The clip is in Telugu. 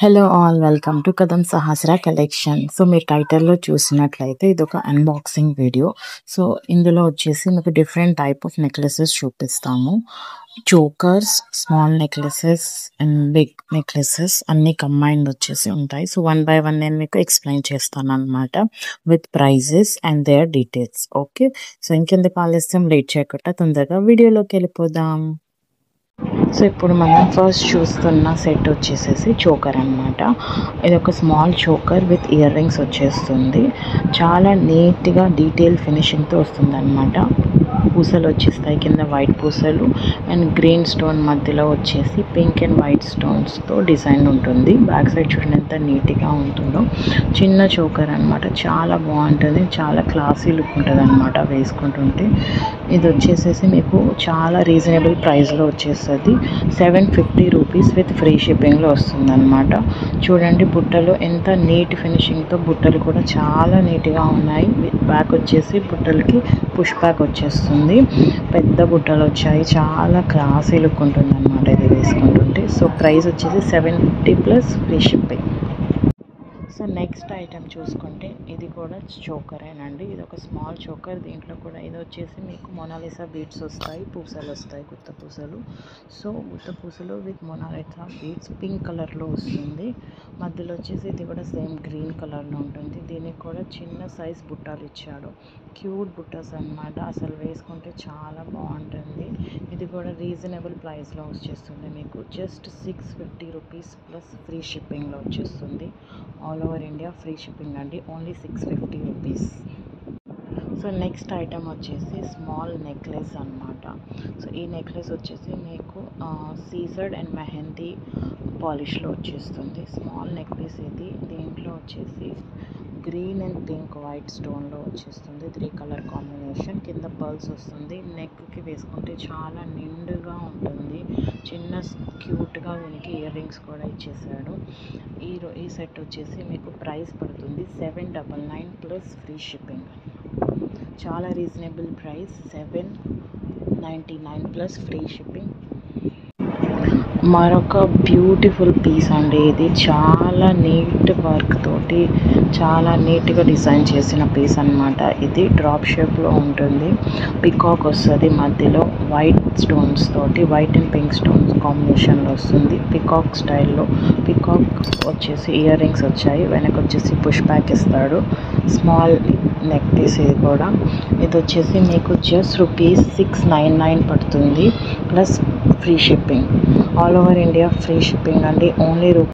Hello all welcome to Kadam Sahasra collection. So మీరు టైటిల్లో చూసినట్లయితే ఇది ఒక అన్బాక్సింగ్ వీడియో. సో ఇందులో వచ్చేసి మీకు డిఫరెంట్ టైప్ ఆఫ్ నెక్లెసెస్ చూపిస్తాము. Chokers, small necklaces and big necklaces అన్నీ కంబైన్డ్ వచ్చేసి ఉంటాయి. సో వన్ బై వన్ నేను మీకు ఎక్స్ప్లెయిన్ చేస్తాను అనమాట with prices and their details. Okay, so ఇంకెందుకు ఆలస్యం, లేట్ చేయకుండా తొందరగా వీడియోలోకి వెళ్ళిపోదాం. సో ఇప్పుడు మనం ఫస్ట్ చూస్తున్న సెట్ వచ్చేసేసి చోకర్ అనమాట. ఇది ఒక small choker with ear rings వచ్చేస్తుంది. చాలా నీట్గా డీటెయిల్ ఫినిషింగ్తో వస్తుంది అనమాట. పూసలు వచ్చేస్తాయి, కింద వైట్ పూసలు అండ్ గ్రీన్ స్టోన్ మధ్యలో వచ్చేసి పింక్ అండ్ వైట్ స్టోన్స్తో డిజైన్ ఉంటుంది. బ్యాక్ సైడ్ చూడండి ఎంత నీట్గా ఉంటుందో. చిన్న చోకర్ అనమాట, చాలా బాగుంటుంది, చాలా క్లాసీ లుక్ ఉంటుంది అనమాట వేసుకుంటుంటే. ఇది వచ్చేసేసి మీకు చాలా రీజనబుల్ ప్రైస్లో వచ్చేస్తుంది. 750 రూపీస్ విత్ ఫ్రీ షిప్పింగ్లో వస్తుంది అనమాట. చూడండి బుట్టలు ఎంత నీట్ ఫినిషింగ్తో, బుట్టలు కూడా చాలా నీట్గా ఉన్నాయి. బ్యాక్ వచ్చేసి బుట్టలకి పుష్ బ్యాక్ వచ్చేస్తుంది. పెద్ద బుట్టలు వచ్చాయి, చాలా క్లాసీ లుక్ ఉంటుంది అనమాట ఇది వేసుకుంటుంటే. సో ప్రైస్ వచ్చేసి 750 plus free shipping. So next item చూసుకుంటే ఇది కూడా చోకరేనండి. ఇది ఒక స్మాల్ చోకర్. దీంట్లో కూడా ఇది వచ్చేసి మీకు మొనాలిసా బీడ్స్ వస్తాయి, పూసలు వస్తాయి, గుత్త పూసలు. సో గుత్త పూసలు విత్ మొనాలిసా బీడ్స్ పింక్ కలర్లో వస్తుంది. మధ్యలో వచ్చేసి ఇది కూడా సేమ్ గ్రీన్ కలర్లో ఉంటుంది. దీనికి కూడా చిన్న సైజ్ బుట్టాలు ఇచ్చాడు, క్యూట్ బుట్టాస్ అనమాట. అసలు వేసుకుంటే చాలా బాగుంటుంది. ఇది కూడా రీజనబుల్ ప్రైస్లో వచ్చేస్తుంది మీకు. జస్ట్ 650 రూపీస్ ప్లస్ ఫ్రీ షిప్పింగ్లో వచ్చేస్తుంది. All over India free shipping అండి, only 650 rupees. So next item వచ్చేసి స్మాల్ నెక్లెస్ అనమాట. సో ఈ నెక్లెస్ వచ్చేసి మీకు సీజర్డ్ అండ్ మెహందీ పాలిష్లో వచ్చేస్తుంది. స్మాల్ నెక్లెస్ ఇది. దీంట్లో వచ్చేసి గ్రీన్ అండ్ పింక్ వైట్ స్టోన్లో వచ్చేస్తుంది. 3 కలర్ కాంబినేషన్. కింద పర్ల్స్ వస్తుంది. నెక్కి వేసుకుంటే చాలా నిండుగా ఉంటుంది. చిన్న క్యూట్గా దీనికి ఇయర్ రింగ్స్ కూడా ఇచ్చేసాడు. ఈ సెట్ వచ్చేసి మీకు ప్రైస్ పడుతుంది 799 ప్లస్ ఫ్రీ షిప్పింగ్. చాలా reasonable price, 799 plus free shipping. మరొక బ్యూటిఫుల్ పీస్ అండి ఇది. చాలా నీట్ వర్క్ తోటి చాలా నీట్గా డిజైన్ చేసిన పీస్ అనమాట. ఇది డ్రాప్ షేప్లో ఉంటుంది. పికాక్ వస్తుంది మధ్యలో, వైట్ స్టోన్స్ తోటి, వైట్ అండ్ పింక్ స్టోన్స్ కాంబినేషన్లో వస్తుంది. పికాక్ స్టైల్లో. పికాక్ వచ్చేసి ఇయర్ రింగ్స్ వచ్చాయి, వెనక వచ్చేసి పుష్ బ్యాక్ ఇస్తాడు. స్మాల్ నెక్ పీస్ ఇది కూడా. ఇది వచ్చేసి మీకు జస్ట్ రూపీస్ 699 పడుతుంది plus free shipping. All over India free shipping అండి, ఓన్లీ